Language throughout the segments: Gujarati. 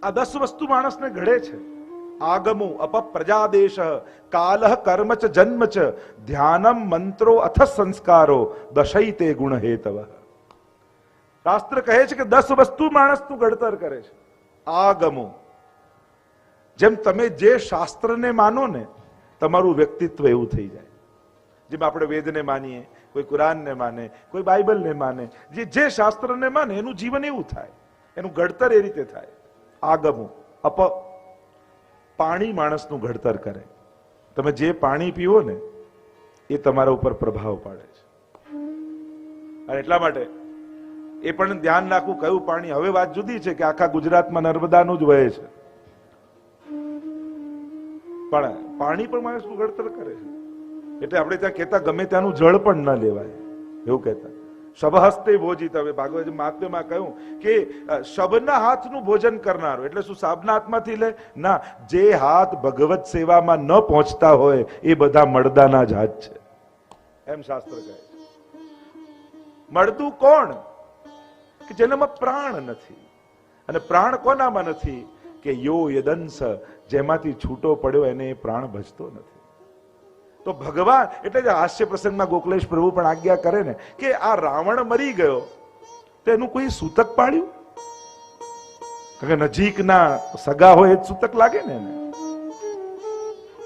આ 10 વસ્તુ માણસને ઘડે છે. આગમુ અપપ્રજાદેશ કાલઃ કર્મ ચ જન્મ ચ ધ્યાનમ મંત્રો અથ સંસ્કારો દશૈતે ગુણ હેતવ. શાસ્ત્ર કહે છે કે 10 વસ્તુ માણસનું ઘડતર કરે છે. આગમુ, જેમ તમે જે શાસ્ત્રને માનો ને તમારું વ્યક્તિત્વ એવું થઈ જાય. જેમ આપણે વેદને માનીએ, કોઈ કુરાનને માને, કોઈ બાઇબલને માને, જે શાસ્ત્રને માને એનું જીવન એવું થાય, એનું ઘડતર એ રીતે થાય. આગમુ અપ, પાણી માણસનું ઘડતર કરે. તમે જે પાણી પીવો ને એ તમારા ઉપર પ્રભાવ પાડે છે. અને એટલા માટે એ પણ ધ્યાન રાખવું કયું પાણી. હવે વાત જુદી છે કે આખા ગુજરાતમાં નર્મદાનું જ વહે છે, પણ પાણી પણ માણસનું ઘડતર કરે છે. એટલે આપણે ત્યાં કહેતા ગમે ત્યાંનું જળ પણ ન લેવાય, એવું કહેતા. શબહસ્તે ભોજિત. હવે ભાગવત મહાત્મ્યમાં કહ્યું કે શબના હાથનું ભોજન કરનારો, એટલે શું સાબના હાથમાંથી લે? ના, જે હાથ ભગવત સેવામાં ન પહોંચતા હોય એ બધા મળદાના જ હાથ છે, એમ શાસ્ત્ર કહે છે. મળદું કોણ? કે જેનામાં પ્રાણ નથી. અને પ્રાણ કોનામાં નથી? કે યો યદંસ, જેમાંથી છૂટો પડ્યો એને પ્રાણ ભજતો નથી. તો ભગવાન, એટલે જ હાસ્ય પ્રસંગમાં ગોકલેશ પ્રભુ પણ આજ્ઞા કરે ને કે આ રાવણ મરી ગયો તો એનું કોઈ સૂતક પાડ્યું? કારણ કે નજીકના સગા હોય એ જ સૂતક લાગે ને એને.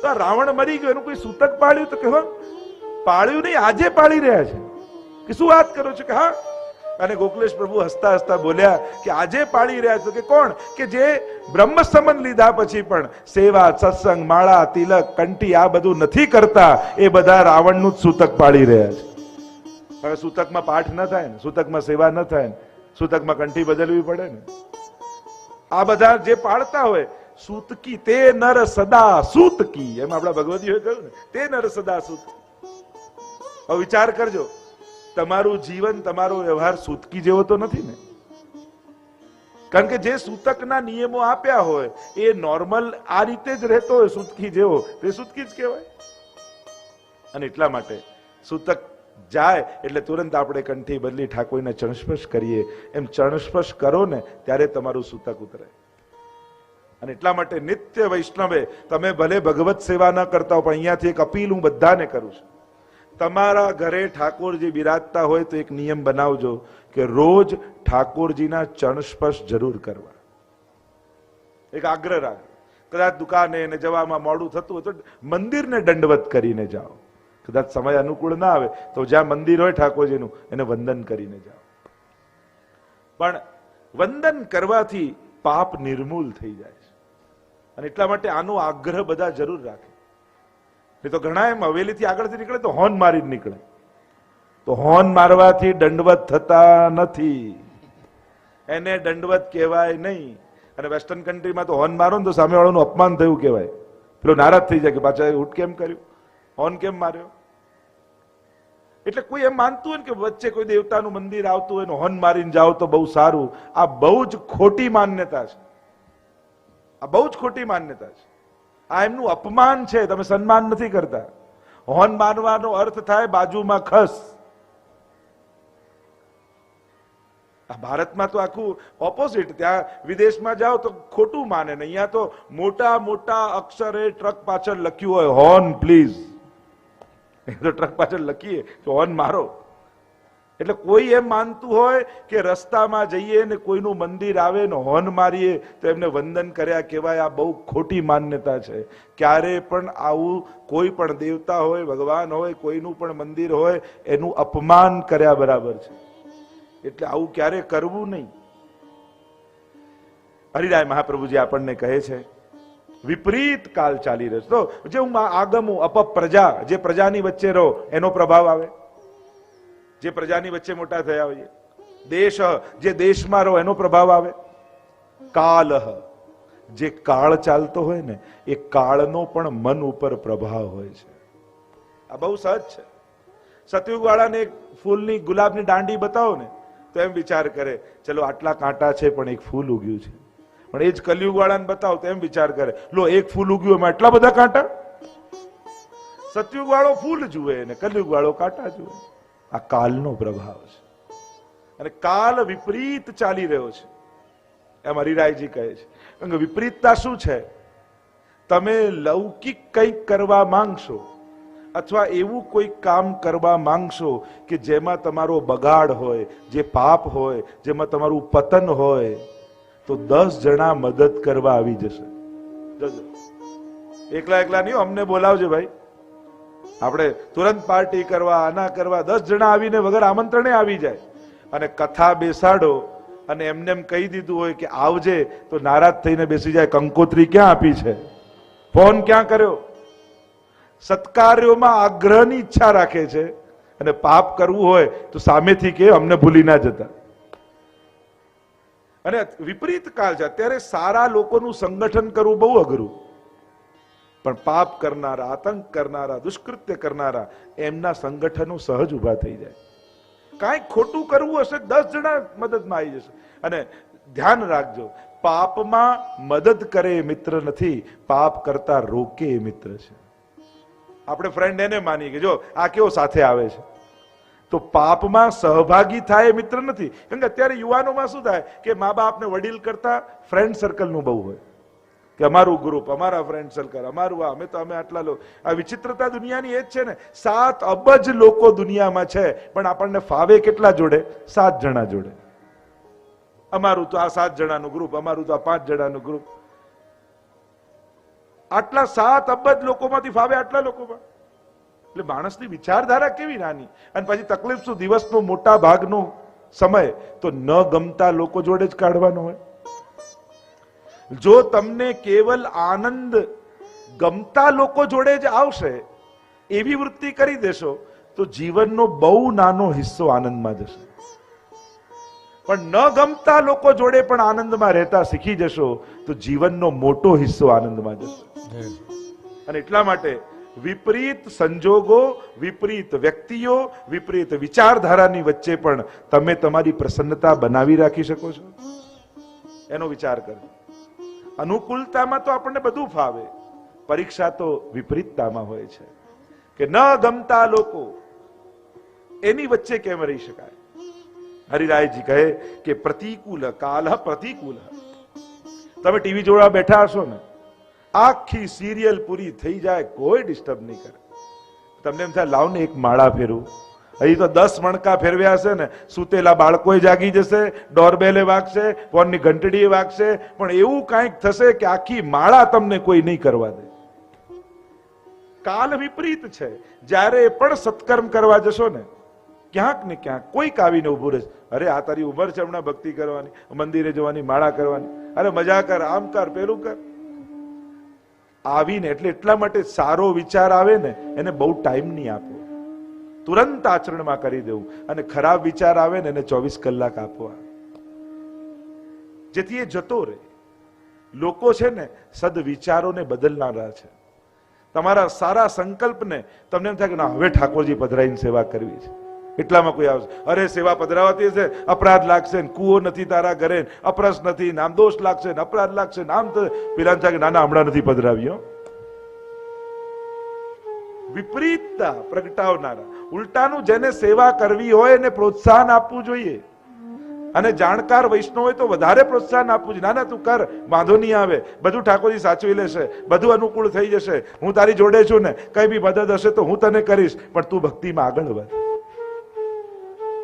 તો આ રાવણ મરી ગયો એનું કોઈ સૂતક પાડ્યું? તો કે પાળ્યું નહીં, આજે પાળી રહ્યા છે. કે શું વાત કરો છો? કે હા. અને ગોકલેશ પ્રભુ હસતા હસતા બોલ્યા કે આજે પાળી રહ્યા છો. કે કોણ? કે જે બ્રહ્મ સમન લીધા પછી પણ સેવા, સત્સંગ, માળા, તિલક, કંઠી આ બધું નથી કરતા, એ બધા રાવણનું જ સૂતક પાળી રહ્યા છે. હવે સૂતકમાં પાઠ ન થાય ને, સૂતકમાં સેવા ન થાય ને, સૂતકમાં કંઠી બદલવી પડે ને. આ બધા જે પાળતા હોય, સૂતકી તે નર સદા સૂતકી, એમ આપણા ભગવતીઓએ કહ્યું ને, તે નર સદા સૂતકી. હવે વિચાર કરજો, તમારું જીવન, તમારો વ્યવહાર સૂતકી જેવો તો નથી ને? કારણ કે જે સૂતકના નિયમો આપ્યા હોય એ નોર્મલ આ રીતે જ રહેતો હોય સૂતકી જેવો, તે સૂતકી જ કહેવાય. અને એટલા માટે સૂતક જાય એટલે તુરંત આપણે કંઠી બદલી ઠાકોરને ચણસ્પર્શ કરીએ. એમ ચણસ્પર્શ કરો ને ત્યારે તમારું સૂતક ઉતરે. અને એટલા માટે નિત્ય વૈષ્ણવે, તમે ભલે ભગવત સેવા ન કરતા હો, પણ અહીંયાથી એક અપીલ હું બધાને કરું છું. તમારા ઘરે ઠાકોરજી બિરાજતા હોય તો એક નિયમ બનાવજો કે રોજ ઠાકોરજીના ચરણ સ્પર્શ જરૂર કરવા. એક આગ્રહ રાખો. કદાચ દુકાને ને જવામાં મોડું થતું હોય તો મંદિરને દંડવત કરીને જાઓ. કદાચ સમય અનુકૂળ ના આવે તો જ્યાં મંદિર હોય ઠાકોરજીનું એને વંદન કરીને જાઓ. પણ વંદન કરવાથી પાપ નિર્મૂલ થઈ જાય છે. અને એટલા માટે આનો આગ્રહ બધા જરૂર રાખે. તો ઘણા એમ હવેલીથી આગળથી નીકળે તો હોર્ન મારી જ નીકળે. તો હોર્ન મારવાથી દંડવત થતા નથી, એને દંડવત કહેવાય નહીં. અને વેસ્ટર્ન કન્ટ્રીમાં તો હોર્ન મારો ને તો સામેવાળાનું અપમાન થયું કહેવાય. પેલો નારાજ થઈ જાય કે પાછા ઉઠ કેમ કર્યું, હોર્ન કેમ માર્યો. એટલે કોઈ એમ માનતું હોય ને કે વચ્ચે કોઈ દેવતાનું મંદિર આવતું હોય ને હોર્ન મારીને જાઓ તો બહુ સારું. આ બહુ જ ખોટી માન્યતા છે. આ બહુ જ ખોટી માન્યતા છે. આ એમનું અપમાન છે. તમે સન્માન નથી કરતા. હોર્ન મારવાનો અર્થ થાય બાજુમાં ખસ. આ ભારતમાં તો આખું ઓપોઝિટ. ત્યાં વિદેશમાં જાઓ તો ખોટું માને ને અહીંયા તો મોટા મોટા અક્ષરે ટ્રક પાછળ લખ્યું હોય હોર્ન પ્લીઝ. તો ટ્રક પાછળ લખીએ કે હોર્ન મારો. એટલે કોઈ એમ માનતું હોય કે રસ્તામાં જઈએ ને કોઈનું મંદિર આવે ને હોર્ન મારીએ તો એમને વંદન કર્યા કહેવાય. આ બહુ ખોટી માન્યતા છે. ક્યારે પણ આવું કોઈ પણ દેવતા હોય, ભગવાન હોય, કોઈનું પણ મંદિર હોય એનું અપમાન કર્યા બરાબર છે. એટલે આવું ક્યારે કરવું નહીં. હરિરાય મહાપ્રભુજી આપણને કહે છે વિપરીત કાળ ચાલી રહ્યો છે. તો જે હું આગમું અપપ્રજા, જે પ્રજાની વચ્ચે રહો એનો પ્રભાવ આવે. જે પ્રજાની વચ્ચે મોટા થયા હોઈએ. દેશ, જે દેશમાં રહો એનો પ્રભાવ આવે. કાલહ, જે કાળ ચાલતો હોય ને એ કાળનો પણ મન ઉપર પ્રભાવ હોય છે. આ બહુ સહજ છે. સતયુગ વાળાને એક ફૂલની, ગુલાબની દાંડી બતાવો ને તો એમ વિચાર કરે ચલો આટલા કાંટા છે પણ એક ફૂલ ઉગ્યું છે. પણ એ જ કલયુગ વાળાને બતાવો તો એમ વિચાર કરે લો એક ફૂલ ઉગ્યું એમાં એટલા બધા કાંટા. સતયુગ વાળો ફૂલ જુએ ને કલયુગ વાળો કાંટા જુએ. આ કાલનો પ્રભાવ છે. અને કાલ વિપરીત ચાલી રહ્યો છે. એમ હરિરાયજી કહે છે. કારણ કે વિપરીતતા શું છે? તમે લૌકિક કંઈક કરવા માંગશો અથવા એવું કોઈ કામ કરવા માંગશો કે જેમાં તમારો બગાડ હોય, જે પાપ હોય, જેમાં તમારું પતન હોય, તો 10 જણા મદદ કરવા આવી જશે. એકલા એકલા નહીં, અમને બોલાવજો ભાઈ, આપણે તુરંત પાર્ટી કરવા, આના કરવા, 10 જણા આવીને વગર આમંત્રણે આવી જાય અને કથા બેસાડો અને એમને એમ કહી દીધું હોય કે આવજે, તો નારાજ થઈને બેસી જાય, કંકોત્રી ક્યાં આપી છે, ફોન ક્યાં કર્યો. સત્કાર્યોમાં આગ્રહની ઈચ્છા રાખે છે અને પાપ કરવું હોય તો સામેથી કે અમને ભૂલી ના જતા. અને વિપરીત કાળ છે અત્યારે. સારા લોકોનું સંગઠન કરવું બહુ અઘરું, પણ પાપ કરનારા, આતંક કરનારા, દુષ્કૃત્ય કરનારા, એમના સંગઠનો સહજ ઉભા થઈ જાય. કાંઈક ખોટું કરવું હશે 10 જણા મદદમાં આવી જશે. અને ધ્યાન રાખજો, પાપમાં મદદ કરે એ મિત્ર નથી, પાપ કરતા રોકે એ મિત્ર છે. આપણે ફ્રેન્ડ એને માની કે જો આ કેવો સાથે આવે છે, તો પાપમાં સહભાગી થાય એ મિત્ર નથી. કેમ કે અત્યારે યુવાનોમાં શું થાય કે મા બાપને વડીલ કરતા ફ્રેન્ડ સર્કલનું બહુ હોય કે અમારું ગ્રુપ, અમારા ફ્રેન્ડ સર્કલ, અમારું આ, અમે આટલા લોકો. આ વિચિત્રતા દુનિયાની એ જ છે ને. 7 અબજ લોકો દુનિયામાં છે, પણ આપણને ફાવે કેટલા જોડે? 7 જણા જોડે. અમારું તો આ 7 જણાનું ગ્રુપ, અમારું તો આ 5 જણાનું ગ્રુપ. આટલા 7 અબજ લોકોમાંથી ફાવે આટલા લોકોમાં? એટલે માણસની વિચારધારા કેવી નાની. અને પછી તકલીફ શું? દિવસનો મોટા ભાગનો સમય તો ન ગમતા લોકો જોડે જ કાઢવાનો હોય. જો તમને કેવલ આનંદ ગમતા લોકો જોડે જ આવશે એવી વૃત્તિ કરી દેશો તો જીવનનો બહુ નાનો હિસ્સો આનંદમાં જશે. પણ ન ગમતા લોકો જોડે પણ આનંદમાં રહેતા શીખી જશો તો જીવનનો મોટો હિસ્સો આનંદમાં જશે. અને એટલા માટે વિપરીત સંજોગો, વિપરીત વ્યક્તિઓ, વિપરીત વિચારધારાની વચ્ચે પણ તમે તમારી પ્રસન્નતા બનાવી રાખી શકો છો. એનો વિચાર કરજો. અનુકૂળતામાં તો આપણને બધું ફાવે, પરીક્ષા તો વિપરીતતામાં હોય છે કે ન ગમતા લોકો, એની વચ્ચે કેમ રહી શકાય? હરિરાયજી કહે કે પ્રતિકૂલ કાલ પ્રતિકૂલ. તમે ટીવી જોવા બેઠા હશો ને, આખી સિરિયલ પૂરી થઈ જાય, કોઈ ડિસ્ટર્બ નહીં કરે. તમને એમ થાય લાવ ને એક માળા ફેરવું. હજી તો 10 મણકા ફેરવ્યા હશે ને, સુતેલા બાળકોએ જાગી જશે, ડોરબેલે વાગશે, ફોનની ઘંટડીએ વાગશે, પણ એવું કાંઈક થશે કે આખી માળા તમને કોઈ નહીં કરવા દે. કાલ વિપરીત છે. જ્યારે પણ સત્કર્મ કરવા જશો ને, ક્યાંક ને ક્યાંક કોઈક આવીને ઉભું રહેશે. અરે આ તારી ઉંમર છે હમણાં ભક્તિ કરવાની, મંદિરે જવાની, માળા કરવાની, અરે મજા કર, આમ કર, પેલું કર. આવીને એટલે એટલા માટે સારો વિચાર આવે ને એને બહુ ટાઈમ નહીં આપો, તુરંત આચરણમાં કરી દેવું. અને ખરાબ વિચાર આવે ને એને 24 કલાક આપવા, જેથી એ જતો રહે. લોકો છે ને સદવિચારોને બદલનારા છે. તમારા સારા સંકલ્પને તમને એમ થાય કે ના હવે ઠાકોરજી પધરાઈને સેવા કરવી છે, એટલામાં કોઈ આવશે, અરે સેવા પધરાવતી હશે, અપરાધ લાગશે, કુવો નથી તારા ઘરે, અપરસ નથી, નામ દોષ લાગશે, અપરાધ લાગશે, નામ પેલા થાય કે નાના હમણાં નથી પધરાવ્યો. વિપરીતતા પ્રગટાવનારા. ઉલટાનું જેને સેવા કરવી હોય એને પ્રોત્સાહન આપવું જોઈએ. અને જાણકાર વૈષ્ણવ હોય તો વધારે પ્રોત્સાહન આપવું જોઈએ. ના તું કર, વાંધો નહીં આવે, બધું ઠાકોરજી સાચવી લેશે, બધું અનુકૂળ થઈ જશે, હું તારી જોડે છું ને, કઈ બી મદદ હશે તો હું તને કરીશ, પણ તું ભક્તિમાં આગળ વધ.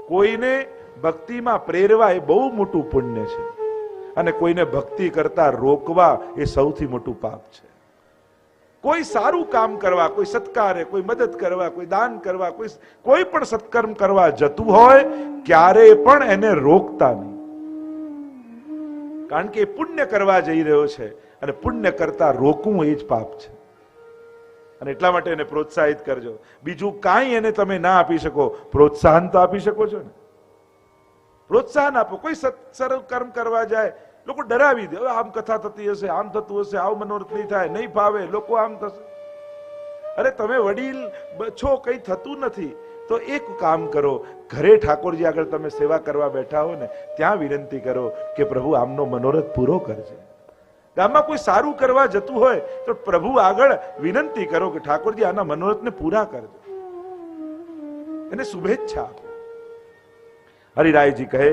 કોઈને ભક્તિમાં પ્રેરવા એ બહુ મોટું પુણ્ય છે, અને કોઈને ભક્તિ કરતા રોકવા એ સૌથી મોટું પાપ છે. કોઈ સારું કામ કરવા, કોઈ સત્કારે, કોઈ મદદ કરવા, કોઈ દાન કરવા, કોઈ પણ સત્કર્મ કરવા જતું હોય ક્યારેય પણ એને રોકતા નહીં. કારણ કે એ પુણ્ય કરવા જઈ રહ્યો છે, અને પુણ્ય કરતા રોકવું એ જ પાપ છે. અને એટલા માટે એને પ્રોત્સાહિત કરજો. બીજું કાંઈ એને તમે ના આપી શકો, પ્રોત્સાહન તો આપી શકો છો ને. પ્રોત્સાહન આપો. કોઈ સરળ કર્મ કરવા જાય, લોકો ડરાવી દે, આમ કથા થતી હશે, આમ થતું હશે, આવું મનોરથ નહીં થાય, નહીં ફાવે, લોકો આમ થશે. અરે તમે વડીલ છો, કઈ થતું નથી તો એક કામ કરો, ઘરે ઠાકોરજી આગળ તમે સેવા કરવા બેઠા હો ને, ત્યાં વિનંતી કરો કે પ્રભુ આમનો મનોરથ પૂરો કરજે. ગામમાં કોઈ સારું કરવા જતું હોય તો પ્રભુ આગળ વિનંતી કરો કે ઠાકોરજી આના મનોરથને પૂરા કરજો, એને શુભેચ્છા આપો. હરિરાયજી કહે,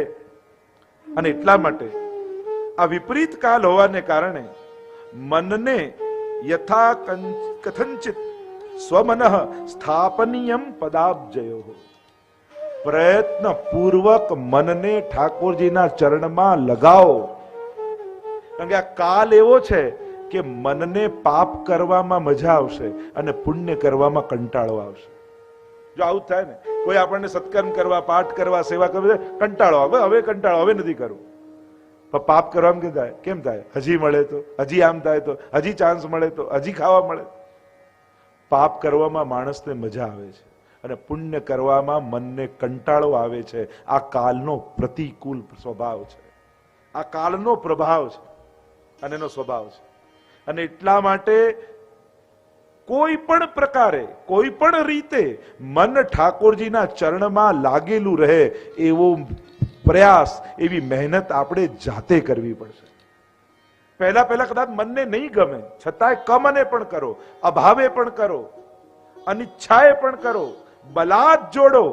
અને એટલા માટે આ વિપરીત કાલ હોવાને કારણે મનને યથા કથંચિત સ્વમનઃ સ્થાપનીયમ પદાબ્જયો, પ્રયત્ન પૂર્વક મનને ઠાકોરજીના ચરણમાં લગાવો. કારણ કે આ કાલ એવો છે કે મનને પાપ કરવામાં મજા આવશે અને પુણ્ય કરવામાં કંટાળો આવશે. જો આવું થાય ને, કોઈ આપણને સત્કર્મ કરવા, પાઠ કરવા, સેવા કરવા કંટાળો આવે, હવે કંટાળો, હવે નથી કરવું. પણ પાપ કરવામાં કેમ થાય? હજી મળે તો, હજી આમ થાય તો, હજી ચાન્સ મળે તો, હજી ખાવા મળે. પાપ કરવામાં માણસને મજા આવે છે અને પુણ્ય કરવામાં મનને કંટાળો આવે છે. આ કાલનો પ્રતિકૂળ સ્વભાવ છે, આ કાલનો પ્રભાવ છે અને એનો સ્વભાવ છે. અને એટલા માટે કોઈ પણ પ્રકારે, કોઈ પણ રીતે મન ઠાકોરજીના ચરણમાં લાગેલું રહે એવો પ્રયાસ, એવી મહેનત આપણે જાતે કરવી પડશે. પહેલા કદાચ મનને નહીં ગમે, છતાંય કમને પણ કરો, અભાવે પણ કરો, અનિચ્છાએ પણ કરો, બલાત જોડો.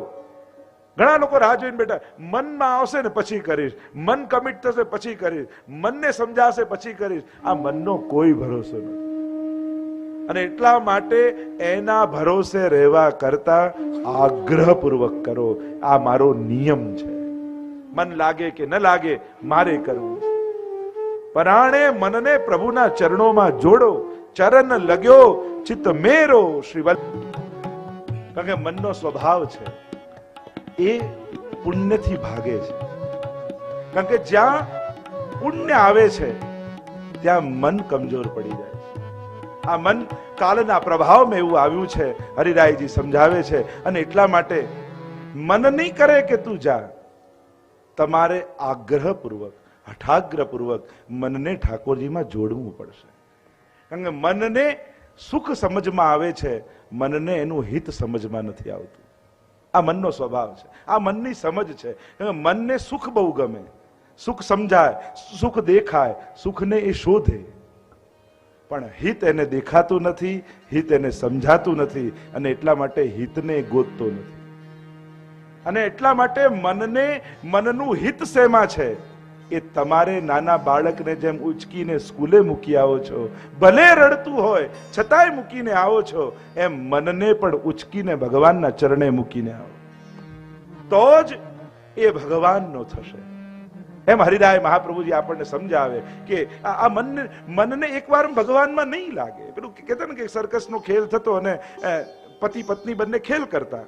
ઘણા લોકો રાહ જોઈને બેઠા, મનમાં આવશે ને પછી કરીશ, મન કમિટ થશે પછી કરીશ, મનને સમજાશે પછી કરીશ. આ મનનો કોઈ ભરોસો નથી. અને એટલા માટે એના ભરોસે રહેવા કરતા આગ્રહપૂર્વક કરો. આ મારો નિયમ છે. મન લાગે કે ન લાગે, મારે કરવું. પરાણે મનને પ્રભુના ચરણોમાં જોડો, ચરણ લગ્યો ચિત્ત મેરો શ્રીવલ્લભ. કારણ કે મનનો સ્વભાવ છે એ પુણ્યથી ભાગે છે. કારણ કે જ્યાં પુણ્ય આવે છે ત્યાં મન કમજોર પડી જાય છે. આ મન કાલના પ્રભાવમાં એવું આવ્યું છે, હરિરાયજી સમજાવે છે. અને એટલા માટે મન નહીં કરે કે તું જા, તમારે આગ્રહપૂર્વક, હઠાગ્રહપૂર્વક મનને ઠાકોરજીમાં જોડવું પડશે. કારણ કે મનને સુખ સમજમાં આવે છે, મનને એનું હિત સમજમાં નથી આવતું. આ મનનો સ્વભાવ છે, આ મનની સમજ છે. મનને સુખ બહુ ગમે, સુખ સમજાય, સુખ દેખાય, સુખને એ શોધે, પણ હિત એને દેખાતું નથી, હિત એને સમજાતું નથી. અને એટલા માટે હિતને ગોતતો નથી. અને એટલા માટે મનનું હિત શેમાં છે? એ તમારે નાના બાળકને જેમ ઉચકીને સ્કૂલે મૂકી આવો છો, ભલે રડતું હોય છતાંય મૂકીને આવો છો, એમ મનને પણ ઉચકીને ભગવાનના ચરણે મૂકીને આવો, તો જ એ ભગવાનનો થશે. એમ હરિરાય મહાપ્રભુજી આપણને સમજાવે કે આ મનને એકવાર ભગવાનમાં નહીં લાગે. પેલું કહેતા ને કે સર્કસનો ખેલ થતો અને પતિ પત્ની બંને ખેલ કરતા.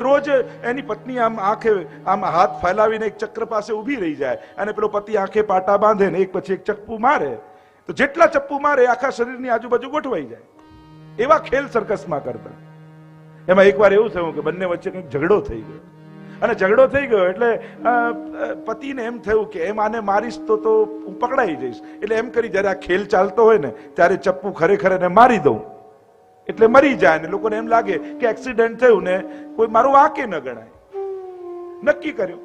રોજ એની પત્ની આમ આંખે આમ હાથ ફેલાવીને એક ચક્ર પાસે ઊભી રહી જાય અને પેલો પતિ આંખે પાટા બાંધે ને એક પછી એક ચપ્પુ મારે, તો જેટલા ચપ્પુ મારે આખા શરીરની આજુબાજુ ગોઠવાઈ જાય. એવા ખેલ સર્કસમાં કરતા. એમાં એકવાર એવું થયું કે બંને વચ્ચે કંઈક ઝઘડો થઈ ગયો. અને ઝઘડો થઈ ગયો એટલે પતિને એમ થયું કે એમ આને મારીશ તો હું પકડાઈ જઈશ. એટલે એમ કરી જયારે આ ખેલ ચાલતો હોય ને ત્યારે ચપ્પુ ખરેખર એને મારી દઉં એટલે મરી જાય ને લોકોને એમ લાગે કે એક્સિડન્ટ થયું ને કોઈ મારું વાંકે ન ગણાય. નક્કી કર્યું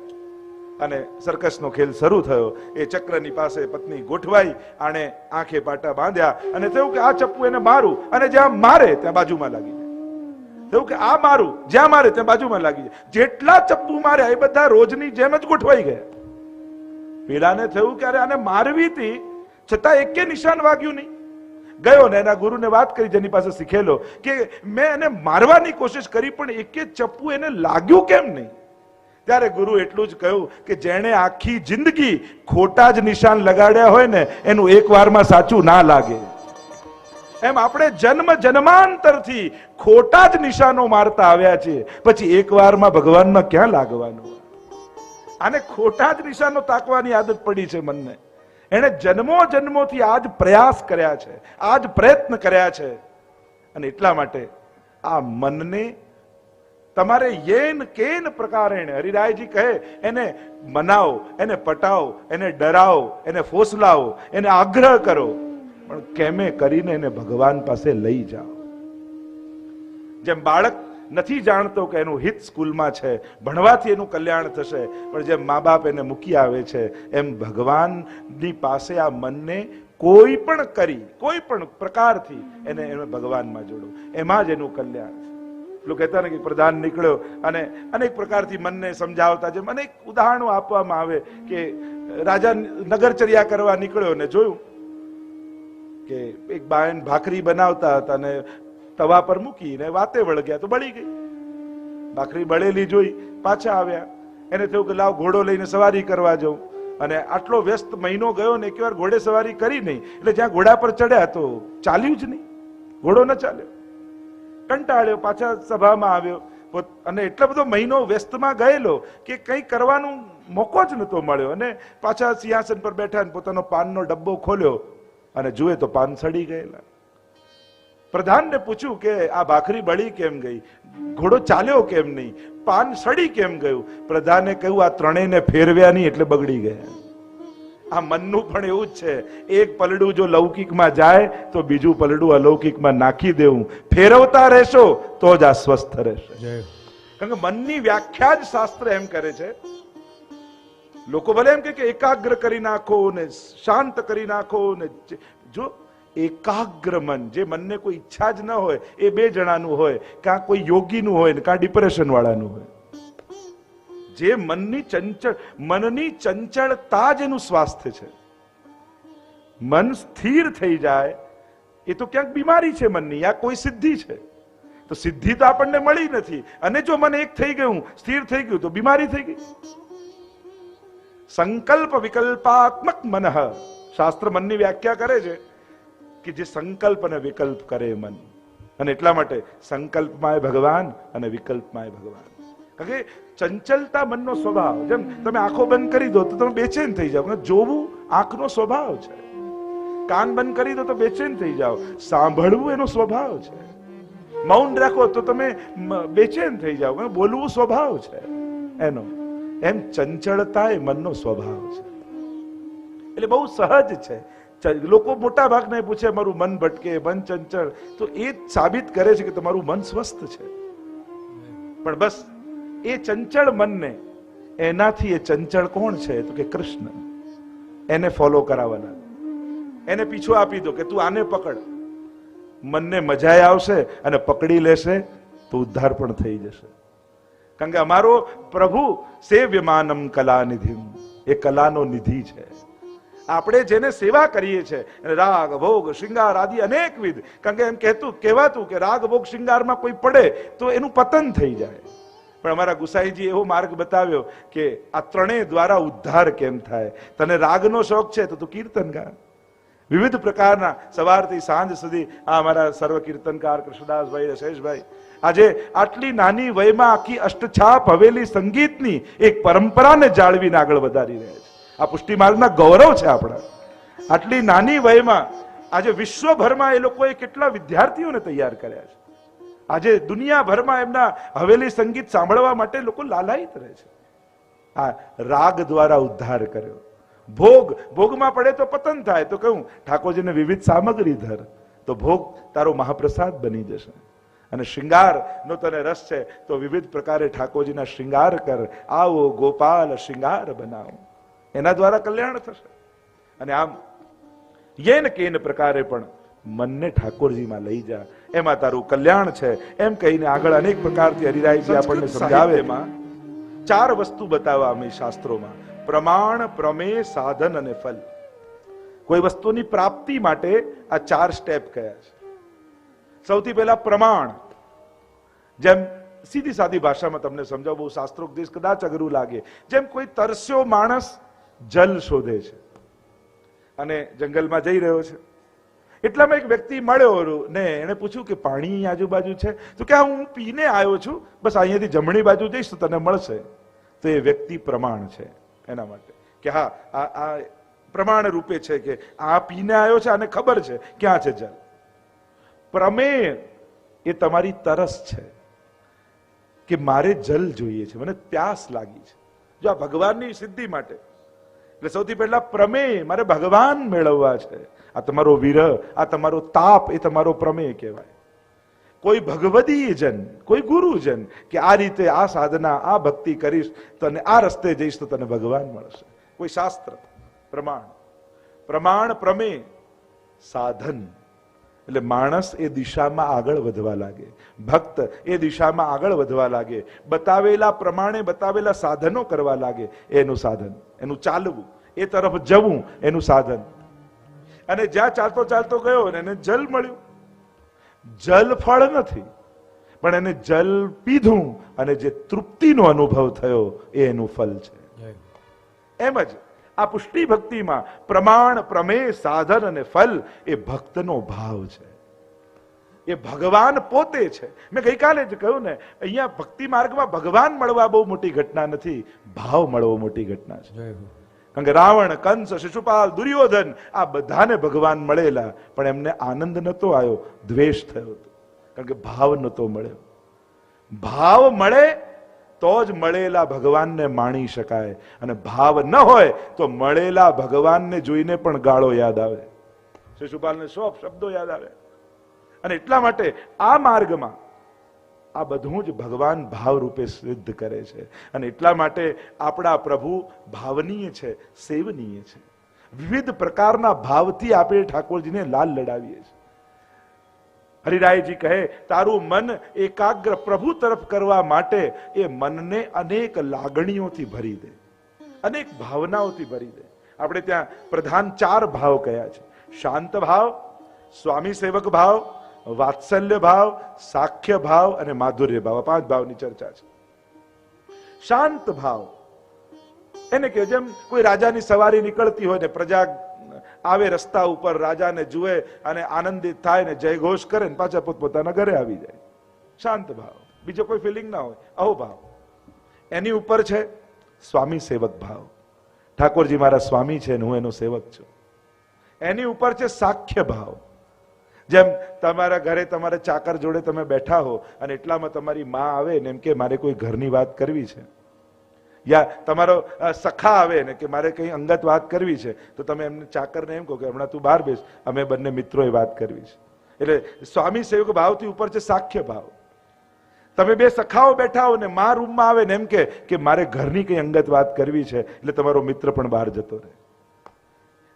અને સર્કસનો ખેલ શરૂ થયો. એ ચક્રની પાસે પત્ની ગોઠવાઈ, આણે આંખે પાટા બાંધ્યા અને થયું કે આ ચપ્પુ એને મારું અને જ્યાં મારે ત્યાં બાજુમાં લાગી જાય. થયું કે આ મારું, જ્યાં મારે ત્યાં બાજુમાં લાગી જાય. જેટલા ચપ્પુ માર્યા એ બધા રોજની જેમ જ ગોઠવાઈ ગયા. પેલાને થયું કે અરે આને મારવી હતી છતાં એકે નિશાન વાગ્યું નહીં. ગયો ને એના ગુરુને વાત કરી જેની પાસે શીખેલો કે મેં એને મારવાની કોશિશ કરી પણ એકે ચપ્પુ એને લાગ્યું કેમ નહીં? ત્યારે ગુરુ એટલું જ કહ્યું કે જેણે આખી જિંદગી ખોટા જ નિશાન લગાડ્યા હોય ને એનું એક વારમાં સાચું ના લાગે. એમ આપણે જન્મ જન્માંતરથી ખોટા જ નિશાનો મારતા આવ્યા છીએ, પછી એક વારમાં ભગવાનમાં ક્યાં લાગવાનું? આને ખોટા જ નિશાનો તાકવાની આદત પડી છે મનને. એને જન્મો જન્મોથી આજ પ્રયાસ કર્યા છે, આજ પ્રયત્ન કર્યા છે. અને એટલા માટે આ મનને તમારે યેન કેન પ્રકારેણ, હરિરાયજી કહે, એને મનાવો, એને પટાવો, એને ડરાવો, એને ફોસલાવો, એને આગ્રહ કરો, પણ કેમે કરીને એને ભગવાન પાસે લઈ જાઓ. જેમ બાળક નથી જાણતો કે એનું હિત સ્કૂલમાં છે, ભણવાથી એનું કલ્યાણ થશે, પણ જેમ મા બાપ એને મૂકી આવે છે એમ ભગવાનની પાસે આ મનને કોઈ પણ કરી, કોઈ પણ પ્રકારથી એને ભગવાનમાં જોડો, એમાં જ એનું કલ્યાણ છે. લોકો કહેતા ને કે પ્રધાન નીકળ્યો અને અનેક પ્રકારથી મનને સમજાવતા, જેમ અનેક ઉદાહરણો આપવામાં આવે કે રાજા નગરચર્યા કરવા નીકળ્યો ને જોયું કે એક બાયન ભાખરી બનાવતા હતા ને તવા પર મૂકીને વાતે વળગ્યા તો બળી ગઈ. ભાખરી બળેલી જોઈ પાછા આવ્યા. એને થયું કે લાવ ઘોડો લઈને સવારી કરવા જાઉં. અને આટલો વ્યસ્ત મહિનો ગયો ને એક વાર ઘોડે સવારી કરી નહીં. એટલે જ્યાં ઘોડા પર ચડ્યા તો ચાલ્યું જ નહીં, ઘોડો ન ચાલ્યો. કંટાળ્યો, પાછા સભામાં આવ્યો અને એટલો બધો મહિનો વ્યસ્તમાં ગયેલો કે કંઈ કરવાનું મોકો જ નતો મળ્યો. અને પાછા સિંહાસન પર બેઠા ને પોતાનો પાનનો ડબ્બો ખોલ્યો અને જુએ તો પાન સડી ગયેલા. પ્રધાનને પૂછ્યું કે આ ભાખરી બળી કેમ ગઈ, ઘોડો ચાલ્યો કેમ નહીં, પાન સડી કેમ ગયું? પ્રધાને કહ્યું આ ત્રણેયને ફેરવ્યા નહીં એટલે બગડી ગયા. આ મનનું પણ એવું જ છે. એક પલડું જો લૌકિકમાં જાય તો બીજું પલડું અલૌકિકમાં નાખી દેવું. ફેરવતા રહેશો તો જ આ સ્વસ્થ રહેશે. કારણ કે મનની વ્યાખ્યા જ શાસ્ત્ર એમ કરે છે. લોકો ભલે એમ કે એકાગ્ર કરી નાખો ને શાંત કરી નાખો ને, જો એકાગ્ર મન, જે મનને કોઈ ઈચ્છા જ ન હોય, એ બે જણાનું હોય, કાં કોઈ યોગીનું હોય ને કાં ડિપ્રેશન વાળાનું હોય. જે મનની ચંચળતા જ એનું સ્વાસ્થ્ય છે. મન સ્થિર થઈ જાય એ તો ક્યાંક બીમારી છે મનની, યા કોઈ સિદ્ધિ છે. તો સિદ્ધિ તો આપણને મળી નથી. અને જો મન એક થઈ ગયું, સ્થિર થઈ ગયું તો બીમારી થઈ ગઈ. સંકલ્પ વિકલ્પાત્મક મન, શાસ્ત્ર મનની વ્યાખ્યા કરે છે કે જે સંકલ્પ અને વિકલ્પ કરે મન. અને એટલા માટે સંકલ્પમાં ભગવાન અને વિકલ્પમાં ભગવાન. કારણ કે ચંચલતા મનનો સ્વભાવ. જેમ તમે આંખો બંધ કરી દો તો તમે બેચેન થઈ જાઓ. જોવું આંખનો સ્વભાવ છે. કાન બંધ કરી દો તો બેચેન થઈ જાઓ. સાંભળવું એનો સ્વભાવ છે. મૌન રાખો તો તમે બેચેન થઈ જાઓ. બોલવું સ્વભાવ છે એનો. એમ ચંચળતા એ મનનો સ્વભાવ છે. એટલે બહુ સહજ છે. લોકો મોટા ભાગને પૂછે મારું મન ભટકે, મન ચંચળ, તો એ સાબિત કરે છે કે તમારું મન સ્વસ્થ છે. પણ બસ એ ચંચળ મનને, એનાથી એ ચંચળ કોણ છે તો કે કૃષ્ણ. એને ફોલો કરાવવાના, એને પીછો આપી દો કે તું આને પકડ. મનને મજા આવશે અને પકડી લેશે તો ઉદ્ધાર પણ થઈ જશે. કારણ કે અમારો પ્રભુ સેવ્યમાનમ કલાનિધિમ, એ કલાનો નિધિ છે. આપણે જેને સેવા કરીએ છીએ, રાગ ભોગ શૃંગાર આદિ અનેકવિધ. કારણ કે એમ કહેવાતું કે રાગ ભોગ શૃંગારમાં કોઈ પડે તો એનું પતન થઈ જાય. પણ અમારા ગુસાઈજી એવો માર્ગ બતાવ્યો કે આ ત્રણેય દ્વારા ઉદ્ધાર કેમ થાય. તને રાગનો શોખ છે તો તું કીર્તન ગા. વિવિધ પ્રકારના સવારથી સાંજ સુધી આ અમારા સર્વ કીર્તનકાર કૃષ્ણદાસભાઈ, રશેષભાઈ આજે આટલી નાની વયમાં આખી અષ્ટછાપ હવેલી સંગીતની એક પરંપરાને જાળવીને આગળ વધારી રહ્યા છે. આ પુષ્ટિ માર્ગના ગૌરવ છે આપણા. આટલી નાની વયમાં આજે વિશ્વભરમાં એ લોકોએ કેટલા વિદ્યાર્થીઓને તૈયાર કર્યા છે. આજે દુનિયાભરમાં એમના હવેલી સંગીત સાંભળવા માટે લોકો લાલાયિત રહે છે. આ રાગ દ્વારા ઉદ્ધાર કર્યો. ભોગમાં પડે તો પતન થાય. તો કહું ઠાકોરજીને વિવિધ સામગ્રી ધર તો ભોગ તારો મહાપ્રસાદ બની જશે. અને શૃંગાર નો તને રસ છે તો વિવિધ પ્રકારે ઠાકોરજીના શૃંગાર કર. આવો ગોપાલ શૃંગાર બનાવો. એના દ્વારા કલ્યાણ થશે. અને આમ યેન કેન પ્રકારે પણ મનને ઠાકોરજીમાં લઈ જા, એમાં તારું કલ્યાણ છે. એમ કહીને આગળ અનેક પ્રકારથી હરિરાયજી આપણને સમજાવે. એમાં 4 વસ્તુ બતાવવા અમે શાસ્ત્રોમાં: પ્રમાણ, પ્રમેય, સાધન અને ફલ. કોઈ વસ્તુની પ્રાપ્તિ માટે આ 4 સ્ટેપ કયા છે. સૌથી પહેલા પ્રમાણ. જેમ સીધી સાદી ભાષામાં તમને સમજાવું, બહુ શાસ્ત્રોપદેશ કદાચ અઘરું લાગે. જેમ કોઈ તરસ્યો માણસ જલ શોધે છે અને જંગલમાં જઈ રહ્યો છે. એટલામાં એક વ્યક્તિ મળ્યો ને એને પૂછ્યું કે પાણી આજુબાજુ છે? તો કે હું પીને આવ્યો છું, બસ અહીંયાથી જમણી બાજુ જઈશ તો તને મળશે. તો એ વ્યક્તિ પ્રમાણ છે એના માટે કે હા આ પ્રમાણ રૂપે છે કે આ પીને આવ્યો છે, આને ખબર છે ક્યાં છે જલ. પ્રમેય એ તમારી તરસ છે કે મારે જલ જોઈએ છે, મને પ્યાસ લાગી છે. જો આ ભગવાનની સિદ્ધિ માટે, એટલે સૌથી પહેલા પ્રમેય, મારે ભગવાન મેળવવા છે. આ તમારો વિરહ, આ તમારો તાપ, એ તમારો પ્રમેય કહેવાય. કોઈ ભગવદીય જન, કોઈ ગુરુજન કે આ રીતે આ સાધના, આ ભક્તિ કરીશ તને આ રસ્તે જઈશ તો તને ભગવાન મળશે. કોઈ શાસ્ત્ર, પ્રમાણ. પ્રમાણ, પ્રમેય, સાધન. એટલે માણસ એ દિશામાં આગળ વધવા લાગે, ભક્ત એ દિશામાં આગળ વધવા લાગે, બતાવેલા પ્રમાણે બતાવેલા સાધનો કરવા લાગે. એનું સાધન, એનું ચાલવું, એ તરફ જવું એનું સાધન. અને જ્યાં ચાલતો ચાલતો ગયો ને એને જલ મળ્યું. જલ ફળ નથી, પણ એને જલ પીધું અને જે તૃપ્તિનો અનુભવ થયો એ એનું ફલ છે. એમ જ આ પુષ્ટિ ભક્તિમાં પ્રમાણ, પ્રમેય, સાધન અને ફલ એ ભક્તનો ભાવ છે. એ ભગવાન પોતે છે. મેં ગઈકાલે જ કહ્યું ને, અહીંયા ભક્તિ માર્ગમાં ભગવાન મળવા બહુ મોટી ઘટના નથી, ભાવ મળવો મોટી ઘટના છે. કારણ કે રાવણ, કંસ, શિશુપાલ, દુર્યોધન આ બધાને ભગવાન મળેલા, પણ એમને આનંદ નતો આવ્યો, દ્વેષ થયો હતો. કારણ કે ભાવ નતો મળ્યો. ભાવ મળે તો જ મળેલા ભગવાનને માણી શકાય, અને ભાવ ન હોય તો મળેલા ભગવાનને જોઈને પણ ગાળો યાદ આવે, શિશુપાલને 100 શબ્દો યાદ આવે. અને એટલા માટે આ માર્ગમાં આ બધું જ ભગવાન ભાવ રૂપે સિદ્ધ કરે છે. અને એટલા માટે આપણા પ્રભુ ભાવનીય છે, સેવનીય છે. વિવિધ પ્રકારના ભાવથી આપણે ઠાકોરજીને લાલ લડાવીએ છીએ. હરિરાયજી કહે, તારું મન એકાગ્ર પ્રભુ તરફ કરવા માટે એ મનને અનેક લાગણીઓથી ભરી દે, અનેક ભાવનાઓથી ભરી દે. આપણે ત્યાં પ્રધાન 4 ભાવ કયા છે: શાંત ભાવ, સ્વામી સેવક ભાવ, વાત્સલ્ય ભાવ, સાખ્ય ભાવ અને માધુર્ય ભાવ. 5 ભાવની ચર્ચા છે. શાંત ભાવ એને કે જેમ કોઈ રાજાની સવારી નીકળતી હોય ને પ્રજા આવે રસ્તા ઉપર, રાજાને જુએ અને આનંદિત થાય ને જયઘોષ કરે ને પાછા પોતપોતાના ઘરે આવી જાય. શાંત ભાવ, બીજો કોઈ ફિલિંગ ના હોય, આવો ભાવ. એની ઉપર છે સ્વામી સેવક ભાવ. ઠાકોરજી મારા સ્વામી છે ને હું એનો સેવક છું. એની ઉપર છે સાખ્ય ભાવ. જેમ તમારા ઘરે તમારા ચાકર જોડે તમે બેઠા હો અને એટલામાં તમારી માં આવે ને એમ કે મારે કોઈ ઘરની વાત કરવી છે, યા તમારો સખા આવે ને કે મારે કઈ અંગત વાત કરવી છે, તો તમે એમને ચાકરને એમ કહો કે હમણાં તું બહાર બેસ, અમે બંને મિત્રોએ વાત કરવી છે. એટલે સ્વામી સેવક ભાવથી ઉપર છે સાખ્ય ભાવ. તમે 2 સખાઓ બેઠા હો ને માં રૂમમાં આવે ને એમ કે મારે ઘરની કઈ અંગત વાત કરવી છે, એટલે તમારો મિત્ર પણ બહાર જતો રહે.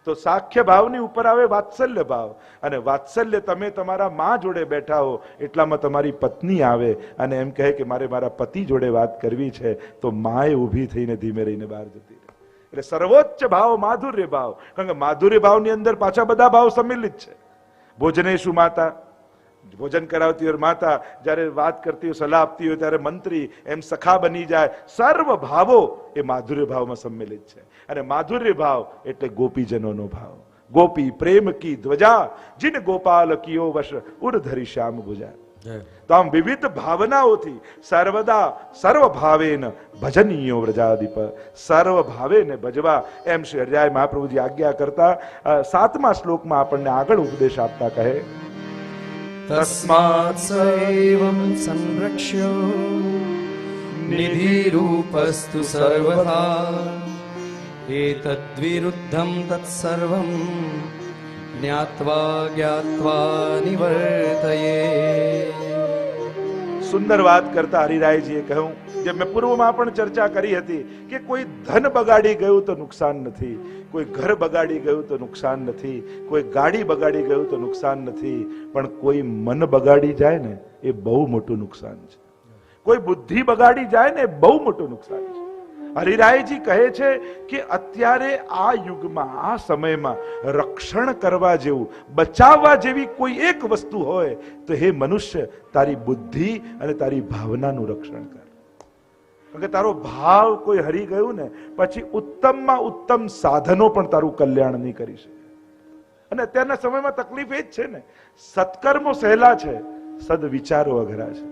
તો સાખ્ય ભાવની ઉપર આવે વાત્સલ્ય ભાવ. અને વાત્સલ્ય તમે તમારા માં જોડે બેઠા હો એટલામાં તમારી પત્ની આવે અને એમ કહે કે મારે મારા પતિ જોડે વાત કરવી છે, તો માએ ઊભી થઈને ધીમે રહીને બહાર જતી રહે. એટલે સર્વોચ્ચ ભાવ માધુર્ય ભાવ. કારણ કે માધુર્ય ભાવની અંદર પાછા બધા ભાવ સંમિલિત છે. ભોજનેશુ માતા, ભોજન કરાવતી હોય માતા, જ્યારે વાત કરતી હોય, સલાહ આપતી હોય ત્યારે મંત્રી, એમ સખા બની જાય. સર્વ ભાવો એ માધુર્ય ભાવમાં સંમિલિત છે. અને માધુર્ય ભાવ એટલે ગોપીજનોનો ભાવ. ગોપી પ્રેમ કી ધ્વજા, જીન ગોપાલ કિયો વશ ઉર્ધરી શ્યામ ભુજા. તો આમ વિવિધ ભાવનાઓથી સર્વદા સર્વ ભાવેન ભજનીયો વ્રજાદીપ, સર્વ ભાવેને ભજવા એમ શ્રી હરિરાય મહાપ્રભુજી આજ્ઞા કરતા 7મા શ્લોકમાં આપણને આગળ ઉપદેશ આપતા કહે, તસ્માત્ સૈવં સંરક્ષ્ય નિધિરૂપસ્તુ સર્વથા એતદ્વિરુદ્ધં તત્સર્વં જ્ઞાત્વા જ્ઞાત્વા નિવર્તયે. સુંદર વાત કરતા હરિરાયજીએ કહ્યું, જે મેં પૂર્વમાં પણ ચર્ચા કરી હતી કે કોઈ ધન બગાડી ગયું તો નુકસાન નથી, કોઈ ઘર બગાડી ગયું તો નુકસાન નથી, કોઈ ગાડી બગાડી ગયું તો નુકસાન નથી, પણ કોઈ મન બગાડી જાય ને એ બહુ મોટું નુકસાન છે. કોઈ બુદ્ધિ બગાડી જાય ને એ બહુ મોટું નુકસાન છે. હરિરાયજી કહે છે કે અત્યારે આ યુગમાં, આ સમયમાં રક્ષણ કરવા જેવું, બચાવવા જેવી કોઈ એક વસ્તુ હોય તો હે મનુષ્ય, તારી બુદ્ધિ અને તારી ભાવનાનું રક્ષણ કર. કારણ કે તારો ભાવ કોઈ હરી ગયું ને પછી ઉત્તમમાં ઉત્તમ સાધનો પણ તારું કલ્યાણ નહીં કરી શકે. અને અત્યારના સમયમાં તકલીફ એ જ છે ને, સત્કર્મો સહેલા છે, સદવિચારો અઘરા છે.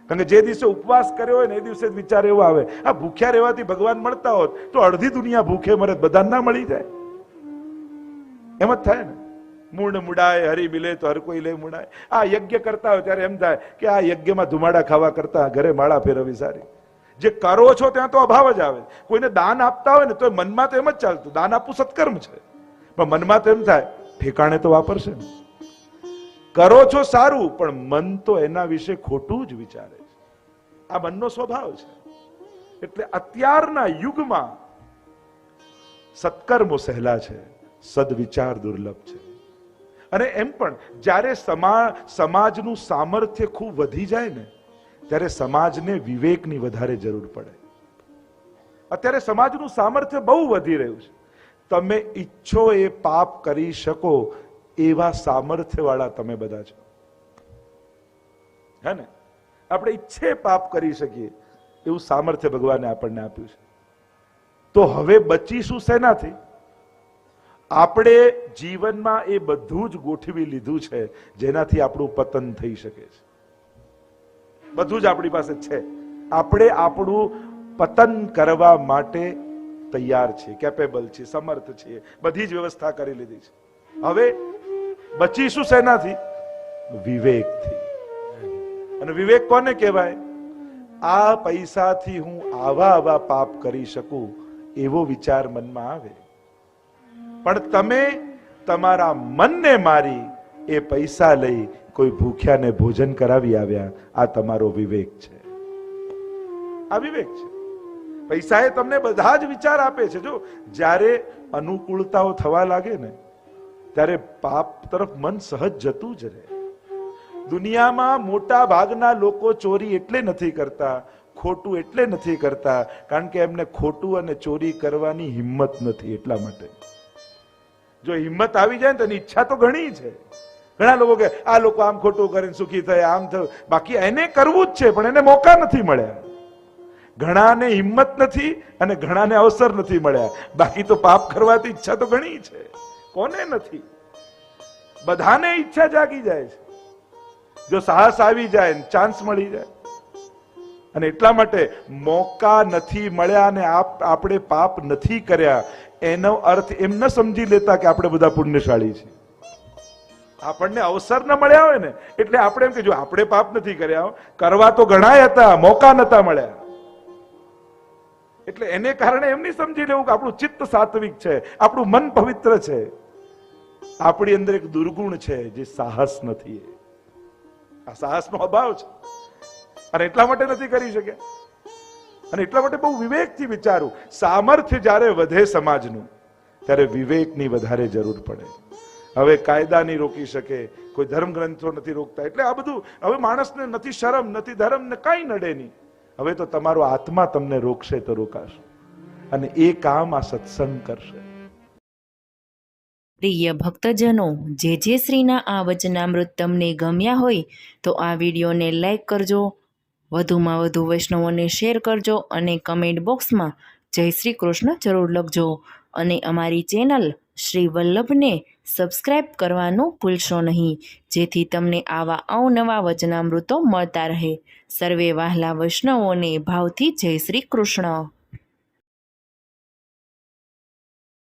કારણ કે જે દિવસે ઉપવાસ કર્યો હોય ને એ દિવસે વિચાર એવો આવે, આ ભૂખ્યા રહેવાથી ભગવાન મળતા હોત તો અડધી દુનિયા ભૂખે મરે, બધાને ના મળી જાય. એમ જ થાય ને, મૂળ મુડાય હરી મિલે તો હર કોઈ લે મુડાય. આ યજ્ઞ કરતા હોય ત્યારે એમ થાય કે આ યજ્ઞમાં ધુમાડા ખાવા કરતા ઘરે માળા ફેરવવી સારી. જે કરો છો ત્યાં તો અભાવ જ આવે. કોઈને દાન આપતા હોય ને તો મનમાં તો એમ જ ચાલતું, દાન આપવું સત્કર્મ છે, પણ મનમાં તો એમ થાય ઠેકાણે તો વાપરશે ને. કરો છો સારું, પણ મન તો એના વિશે ખોટું જ વિચારે છે. આ મનનો સ્વભાવ છે. એટલે અત્યારના યુગમાં સત્કર્મો સહેલા છે, સદવિચાર દુર્લભ છે. અને એમ પણ જ્યારે સમાજનું સામર્થ્ય ખૂબ વધી જાય ને ત્યારે સમાજને વિવેકની વધારે જરૂર પડે. અત્યારે સમાજનું સામર્થ્ય બહુ વધી રહ્યું છે. તમે ઈચ્છો એ પાપ કરી શકો એવા સામર્થ્યવાળા તમે બધા છો, હે ને? આપણે ઈચ્છે પાપ કરી શકીએ એવું સામર્થ્ય ભગવાને આપણને આપ્યું છે. તો હવે બચીશું શેનાથી? આપણે જીવનમાં એ બધું જ ગોઠવી લીધું છે જેનાથી આપણું પતન થઈ શકે છે. બધું જ આપણી પાસે છે. આપણે આપણું પતન કરવા માટે તૈયાર છીએ, કેપેબલ છીએ, સમર્થ છીએ, બધી જ વ્યવસ્થા કરી લીધી છે. હવે બચીશું શેનાથી? વિવેકથી. અને વિવેક કોને કહેવાય? આ પૈસાથી હું આવા પાપ કરી શકું એવો વિચાર મનમાં આવે. પણ તમે તમારા મનને મારી એ પૈસા લઈ કોઈ ભૂખ્યાને ભોજન કરાવી આવ્યા, આ તમારો વિવેક છે. આ વિવેક છે. પૈસા એ તમને બધા જ વિચાર આપે છે. જો જ્યારે અનુકૂળતાઓ થવા લાગે ને ત્યારે પાપ તરફ મન સહજ જતું જ રહે. દુનિયામાં મોટા ભાગના લોકો ચોરી એટલે નથી કરતા, ખોટું એટલે નથી કરતા કારણ કે એમને ખોટું અને ચોરી કરવાની હિંમત નથી. એટલા માટે જો હિંમત આવી જાય ને તો એની ઈચ્છા તો ઘણી છે. ઘણા લોકો કે આ લોકો આમ ખોટું કરીને સુખી થયા, આમ થયું, બાકી એને કરવું જ છે પણ એને મોકા નથી મળ્યા. ઘણાને હિંમત નથી અને ઘણાને અવસર નથી મળ્યા. બાકી તો પાપ કરવાથી ઈચ્છા તો ઘણી છે. કોને નથી? બધાને ઈચ્છા જાગી જાય છે જો સાહસ આવી જાય, ચાન્સ મળી જાય. અને એટલા માટે મોકા નથી મળ્યા અને આપણે પાપ નથી કર્યા એનો અર્થ એમ ન સમજી લેતા કે આપણે બધા પુણ્યશાળી છીએ. આપણને અવસર ન મળ્યા હોય ને એટલે આપણે એમ કે જો આપણે પાપ નથી કર્યા, કરવા તો ઘણાય હતા, મોકા નતા મળ્યા. એટલે એને કારણે એમ નહીં સમજી લેવું કે આપણું ચિત્ત સાત્વિક છે, આપણું મન પવિત્ર છે. આપણી અંદર એક દુર્ગુણ છે જે સાહસ નથી. આ સાહસનો અભાવ છે અને એટલા માટે નથી કરી શક્યા. અને એટલા માટે બહુ વિવેકથી વિચારું. સામર્થ્ય જ્યારે વધે સમાજનું ત્યારે વિવેકની વધારે જરૂર પડે. હવે કાયદા નહીં રોકી શકે, કોઈ ધર્મ ગ્રંથો નથી રોકતા, એટલે આ બધું હવે માણસને નથી શરમ, નથી ધર્મ, ને કાંઈ નડે નહીં. હવે તો તમારો આત્મા તમને રોકશે તો રોકાશે અને એ કામ આ સત્સંગ કરશે. પ્રિય ભક્તજનો, જે શ્રીના આ વચનામૃત તમને ગમ્યા હોય તો આ વિડીયોને લાઈક કરજો, વધુમાં વધુ વૈષ્ણવોને શેર કરજો અને કમેન્ટ બોક્સમાં જય શ્રી કૃષ્ણ જરૂર લખજો. અને અમારી ચેનલ શ્રી વલ્લભને સબસ્ક્રાઈબ કરવાનું ભૂલશો નહીં, જેથી તમને આવા અવનવા વચનામૃતો મળતા રહે. સર્વે વહાલા વૈષ્ણવોને ભાવથી જય શ્રી કૃષ્ણ.